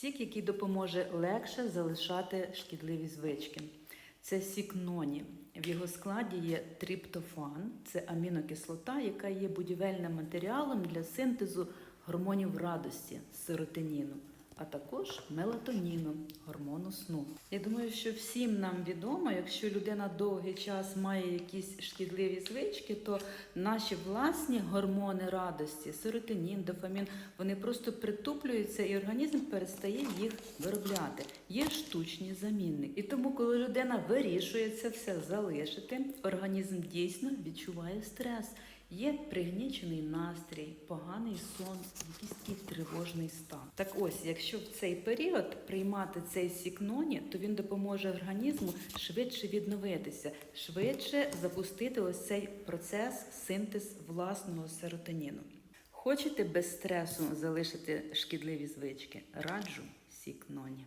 Сік, який допоможе легше залишати шкідливі звички. Це сік ноні. В його складі є триптофан, це амінокислота, яка є будівельним матеріалом для синтезу гормонів радості, серотоніну, а також мелатоніну, гормону сну. Я думаю, що всім нам відомо, якщо людина довгий час має якісь шкідливі звички, то наші власні гормони радості, серотонін, дофамін, вони просто притуплюються і організм перестає їх виробляти. Є штучні замінники. І тому, коли людина вирішує це все залишити, організм дійсно відчуває стрес. Є пригнічений настрій, поганий сон, якийсь такий тривожний стан. Так ось, якщо в цей період приймати цей сік ноні, то він допоможе організму швидше відновитися, швидше запустити ось цей процес, синтез власного серотоніну. Хочете без стресу залишити шкідливі звички? Раджу сік ноні.